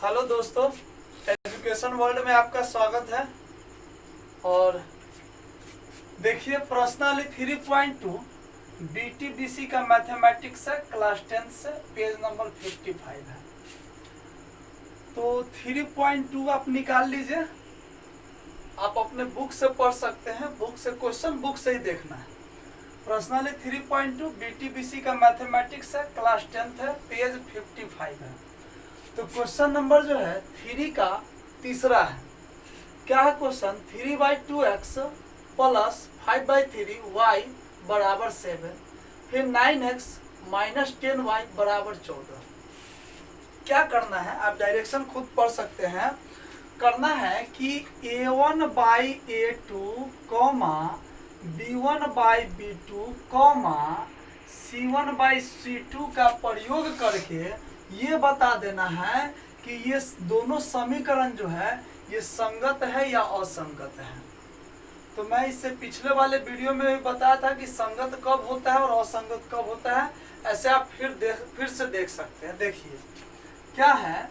Hello दोस्तों, education world में आपका स्वागत है। और देखिए प्रश्नावली 3.2 BTBC का मैथमेटिक्स है, क्लास 10 से, पेज नंबर 55 है। तो 3.2 आप निकाल लीजिए, आप अपने बुक से पढ़ सकते हैं, बुक से क्वेश्चन बुक से ही देखना है। प्रश्नावली 3.2 BTBC का मैथमेटिक्स है, क्लास 10 है, पेज 55 है। तो क्वेश्चन नंबर जो है 3 का तीसरा है। क्या है क्वेश्चन? 3/2x प्लस 5/3y बराबर 7, फिर 9x माइनस 10y बराबर 14। क्या करना है, आप डायरेक्शन खुद पढ़ सकते हैं। करना है कि a1/a2 comma b1/b2 comma c1/c2 का प्रयोग करके ये बता देना है कि ये दोनों समीकरण जो है ये संगत है या असंगत है। तो मैं इससे पिछले वाले वीडियो में भी बताया था कि संगत कब होता है और असंगत कब होता है। ऐसे आप फिर से देख सकते हैं। देखिए क्या है,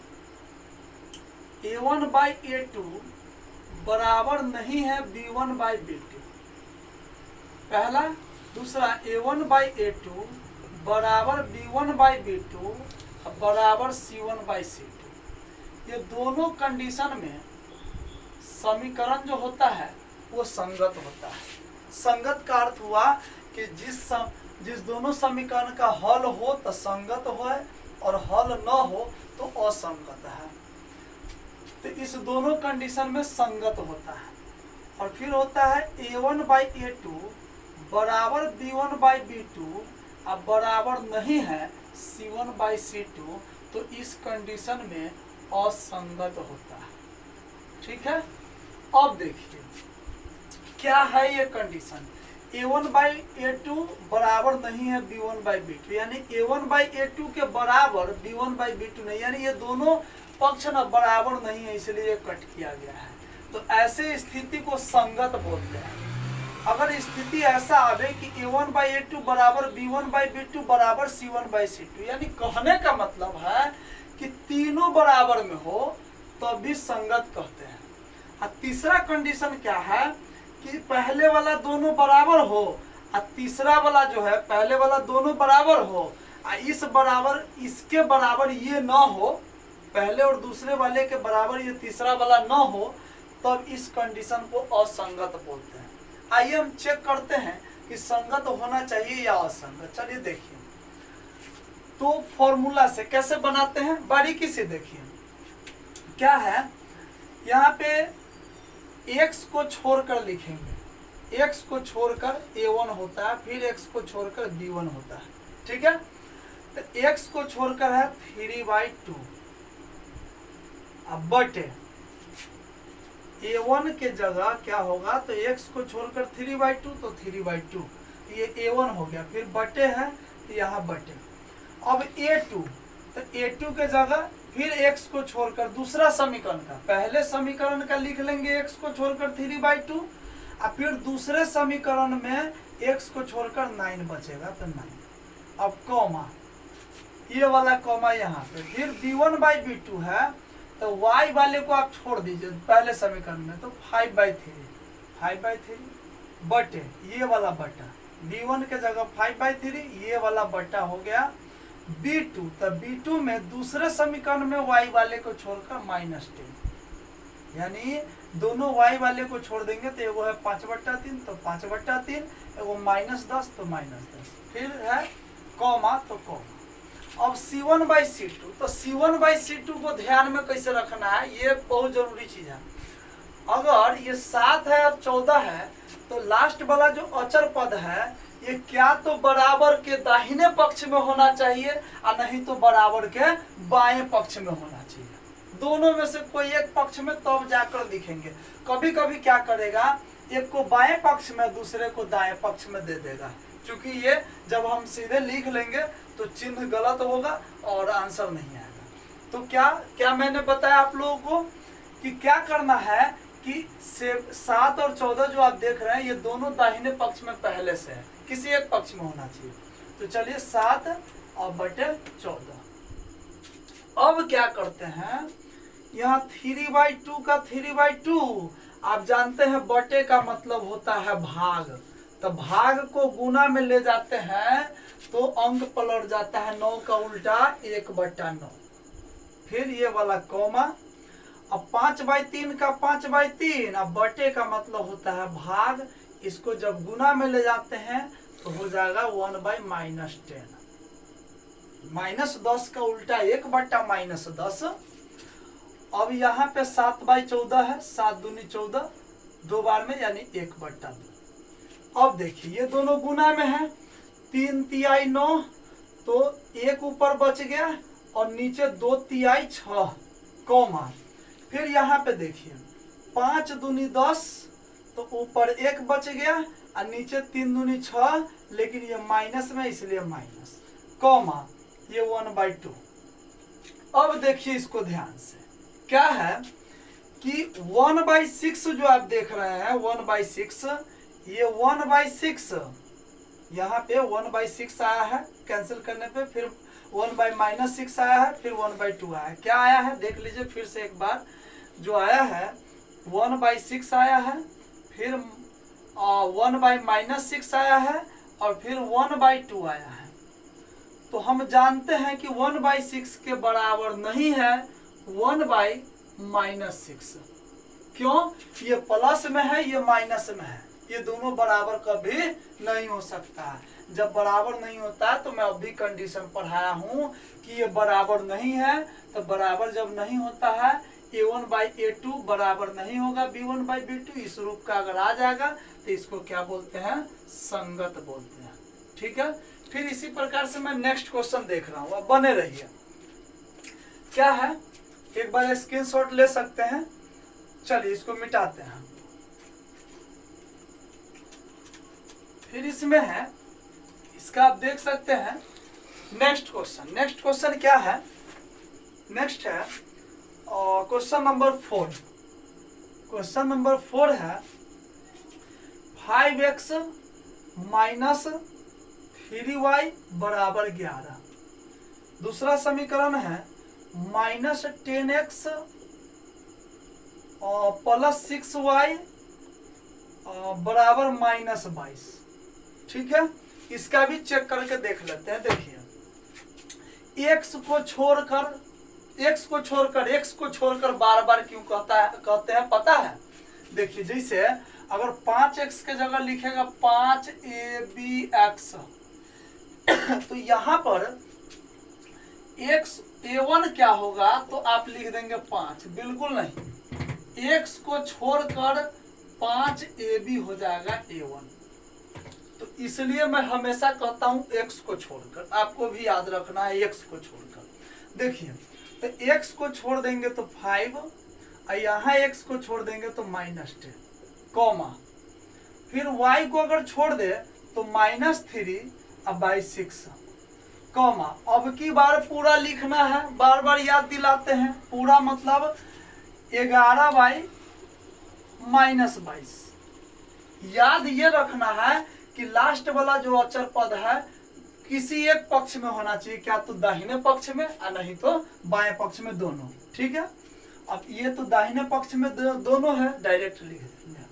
a1/a2 बराबर नहीं है b1/b2, पहला। दूसरा a1/a2 बराबर b1/b2 बराबर c1/c2। ये दोनों कंडीशन में समीकरण जो होता है वो संगत होता है। संगत का अर्थ हुआ कि जिस दोनों समीकरण का हल हो तो संगत हो और हल न हो तो असंगत है। तो इस दोनों कंडीशन में संगत होता है। और फिर होता है a1/a2 बराबर b1/b2 अब बराबर नहीं है c1/c2, तो इस कंडीशन में असंगत होता है। ठीक है। अब देखिए क्या है ये कंडीशन, a1/a2 बराबर नहीं है b1/b2, यानी a1/a2 के बराबर b1/b2 नहीं, यानी ये दोनों पक्ष न बराबर नहीं है, इसलिए ये कट किया गया है। तो ऐसे स्थिति को संगत बोलते हैं। अगर स्थिति ऐसा आवे कि a1/a2 बराबर b1/b2 बराबर c1/c2, यानी कहने का मतलब है कि तीनों बराबर में हो तो भी संगत कहते हैं। और तीसरा कंडीशन क्या है कि पहले वाला दोनों बराबर हो और तीसरा वाला जो है पहले वाला दोनों बराबर हो और इस बराबर इसके बराबर ये न हो, पहले और दूसरे वाले के बराबर ये तीसरा वाला न हो, तब इस कंडीशन को असंगत बोलते हैं। आइए हम चेक करते हैं कि संगत होना चाहिए या असंगत। चलिए देखिए, तो फॉर्मूला से कैसे बनाते हैं बारीकी से देखिए। क्या है, यहाँ पे x को छोड़कर लिखेंगे, x को छोड़कर a1 होता है, फिर x को छोड़कर b1 होता है। ठीक है। तो x को छोड़कर है 3/2 अब बटे a1 के जगह क्या होगा, तो x को छोड़कर 3/2 तो 3/2, ये a1 हो गया, फिर बटे है तो यहाँ बटे। अब a2, तो a2 के जगह फिर x को छोड़कर दूसरा समीकरण का, पहले समीकरण का लिख लेंगे x को छोड़कर 3/2 और फिर दूसरे समीकरण में x को छोड़कर 9 बचेगा तो 9। अब कॉमा, ये वाला कॉमा यहाँ पे, फिर b1/b2 है तो y वाले को आप छोड़ दीजिए पहले समीकरण में, तो 5/3 बटे ये वाला बटा, b1 के जगह 5/3 ये वाला बटा हो गया b2, तो b2 में दूसरे समीकरण में y वाले को छोड़कर -10, यानी दोनों y वाले को छोड़ देंगे तो एगो है 5/3 तो 5/3, एगो -10 तो -10, फिर है कॉमा तो कॉमा। अब c1/c2, तो c1/c2 को ध्यान में कैसे रखना है, ये बहुत जरूरी चीज है। अगर ये 7 है और 14 है तो लास्ट वाला जो अचर पद है ये क्या तो बराबर के दाहिने पक्ष में होना चाहिए और नहीं तो बराबर के बाएं पक्ष में होना चाहिए। दोनों में से कोई एक पक्ष में तब जाकर लिखेंगे। कभी कभी क्या करेगा, एक को बाएं पक्ष में दूसरे को दाएं पक्ष में दे देगा, क्योंकि ये जब हम सीधे लिख लेंगे तो चिन्ह गलत होगा और आंसर नहीं आएगा। तो क्या मैंने बताया आप लोगों को कि क्या करना है कि 7 और 14 जो आप देख रहे हैं ये दोनों दाहिने पक्ष में पहले से है, किसी एक पक्ष में होना चाहिए। तो चलिए 7 और बटे 14। अब क्या करते हैं यहाँ 3/2 का 3/2, आप जानते हैं बटे का मतलब होता है भाग, तो भाग को गुना में ले जाते हैं तो अंक पलट जाता है 9 का उल्टा 1/9। फिर ये वाला कॉमा, अब 5/3 का 5/3, अब बटे का मतलब होता है भाग, इसको जब गुना में ले जाते हैं तो हो जाएगा 1/-10, -10 का उल्टा 1/-10। अब यहाँ पे 7/14 है, 7 दूनी 14, 2 बार में यानी 1/2। अब देखिए ये दोनों गुना में है, 3 तिहाई 9, तो 1 ऊपर बच गया और नीचे 2 तिहाई 6, कॉमा। फिर यहाँ पे देखिए 5 दूनी 10, तो ऊपर 1 बच गया और नीचे 3 दूनी 6, लेकिन ये माइनस में इसलिए माइनस, कॉमा, ये 1/2। अब देखिए इसको ध्यान से, क्या है कि 1/6 जो आप देख रहे हैं 1/6, ये 1/6 यहाँ पे 1/6 आया है, कैंसिल करने पे फिर 1/-6 आया है, फिर 1/2 आया है। क्या आया है देख लीजिए फिर से एक बार, जो आया है 1/6 आया है, फिर 1/-6 आया है और फिर 1/2 आया है। तो हम जानते हैं कि 1/6 के बराबर नहीं है 1/-6। क्यों? ये प्लस में है, ये माइनस में है, ये दोनों बराबर कभी नहीं हो सकता है। जब बराबर नहीं होता है तो मैं अभी कंडीशन पढ़ाया हूँ कि ये बराबर नहीं है, तो बराबर जब नहीं होता है A1/A2 बराबर नहीं होगा B1/B2, इस रूप का अगर आ जाएगा तो इसको क्या बोलते हैं, संगत बोलते हैं। ठीक है, फिर इसी प्रकार से मैं नेक्स्ट क्वेश्चन देख रहा हूँ, अब बने रहिए। क्या है, एक बार स्क्रीनशॉट ले सकते हैं, चलिए इसको मिटाते हैं। फिर इसमें है, इसका आप देख सकते हैं नेक्स्ट क्वेश्चन। नेक्स्ट क्वेश्चन क्या है, नेक्स्ट है क्वेश्चन नंबर 4। क्वेश्चन नंबर 4 है 5x - 3y = 11। दूसरा समीकरण है -10x + 6y = -22। ठीक है, इसका भी चेक करके देख लेते हैं। देखिए x को छोड़कर बार बार क्यों कहते हैं पता है? देखिए जैसे अगर 5x के जगह लिखेगा 5abx तो यहाँ पर a1 क्या होगा, तो आप लिख देंगे 5, बिल्कुल नहीं, x को छोड़कर 5ab हो जाएगा a1। तो इसलिए मैं हमेशा कहता हूं x को छोड़कर, आपको भी याद रखना है x को छोड़कर। देखिए तो x को छोड़ देंगे तो 5 और यहाँ x को छोड़ देंगे तो -10, कॉमा, फिर y को अगर छोड़ दे तो -3 और 6, कॉमा। अब की बार पूरा लिखना है, बार बार याद दिलाते हैं, पूरा मतलब 11/-22। याद ये रखना है कि लास्ट वाला जो अचर पद है किसी एक पक्ष में होना चाहिए, क्या तो दाहिने पक्ष में और नहीं तो बाएं पक्ष में, दोनों। ठीक है, अब ये तो दाहिने पक्ष में दोनों है, डायरेक्ट लिख देंगे।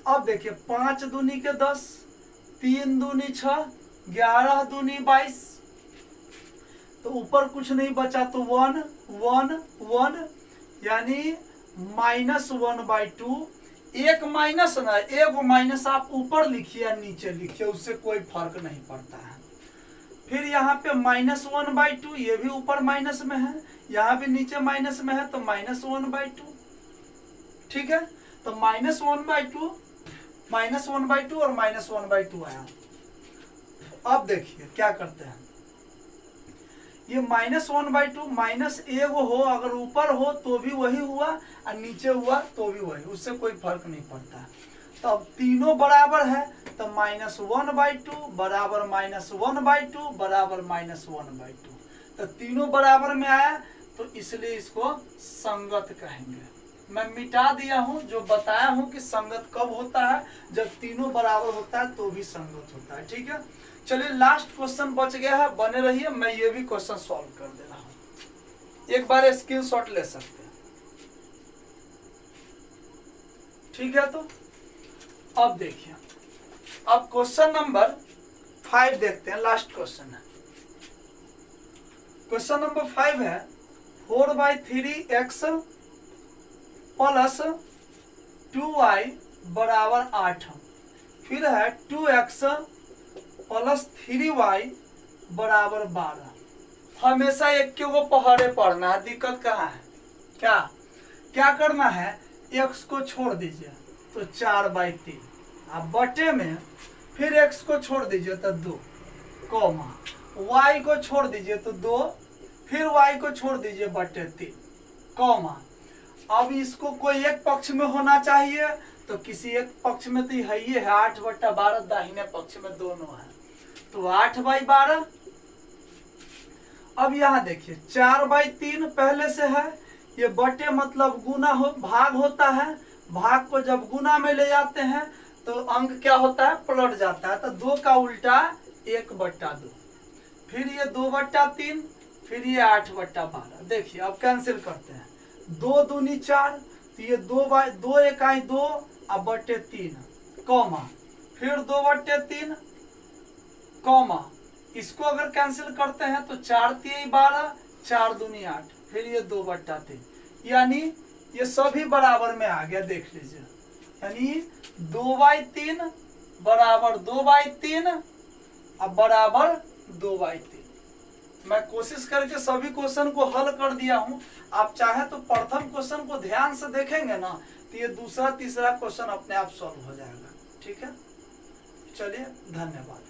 अब देखिए 5 दूनी के 10, 3 दूनी 6, 11 दूनी 22, तो ऊपर कुछ नहीं बचा तो 1 1 1, यानी -1/2। एक माइनस ना, एक माइनस आप ऊपर लिखिए या नीचे लिखिए, उससे कोई फर्क नहीं पड़ता है। फिर यहाँ पे -1/2, ये भी ऊपर माइनस में है, यहाँ भी नीचे माइनस में है, तो -1/2। ठीक है, तो -1/2 और -1/2 आया। अब देखिए क्या करते हैं, ये -1/2 माइनस एगो हो, अगर ऊपर हो तो भी वही हुआ और नीचे हुआ तो भी वही, उससे कोई फर्क नहीं पड़ता। तो अब तीनों बराबर है, तो -1/2 बराबर -1/2 बराबर -1/2, तो तीनों बराबर में आया, तो इसलिए इसको संगत कहेंगे। मैं मिटा दिया हूं, जो बताया हूं कि संगत कब होता है, जब तीनों बराबर होता है तो भी संगत होता है। ठीक है, चलिए लास्ट क्वेश्चन बच गया है, बने रहिए, मैं ये भी क्वेश्चन सॉल्व कर दे रहा हूं। एक बार स्क्रीनशॉट ले सकते हैं। ठीक है, तो अब देखिए, अब क्वेश्चन नंबर 5 देखते हैं, लास्ट क्वेश्चन है। क्वेश्चन नंबर 5 है 4/3x प्लस 2y बराबर 8। फिर है 2x प्लस 3y बराबर 12। हमेशा एक के वो पहाड़े पढ़ना है, दिक्कत कहाँ है, क्या क्या करना है, x को छोड़ दीजिए तो 4/3, अब बटे में फिर x को छोड़ दीजिए तो 2, कॉमा y को छोड़ दीजिए तो 2, फिर y को छोड़ दीजिए बटे 3, कॉमा। अब इसको कोई एक पक्ष में होना चाहिए, तो किसी एक पक्ष में तो है ही है, 8/12 दाहिने पक्ष में दोनों है, तो 8/12। अब यहाँ देखिए 4/3 पहले से है, ये बटे मतलब गुना हो, भाग होता है, भाग को जब गुना में ले जाते हैं तो अंक क्या होता है, पलट जाता है, तो 2 का उल्टा 1/2, फिर ये 2/3, फिर ये 8/12। देखिए अब कैंसिल करते हैं, 2 दूनी 4, तो ये 2 इकाई 2 अब बटे 3, कॉमा फिर 2/3, कॉमा इसको अगर कैंसिल करते हैं तो 4 3 12, 4 दूनी 8, फिर ये 2/3, यानी ये सभी बराबर में आ गया, देख लीजिए, यानी 2/3 बराबर 2/3 अब बराबर 2/3। मैं कोशिश करके सभी क्वेश्चन को हल कर दिया हूं। आप चाहे तो प्रथम क्वेश्चन को ध्यान से देखेंगे ना, तो ये दूसरा तीसरा क्वेश्चन अपने आप सॉल्व हो जाएगा। ठीक है, चलिए, धन्यवाद।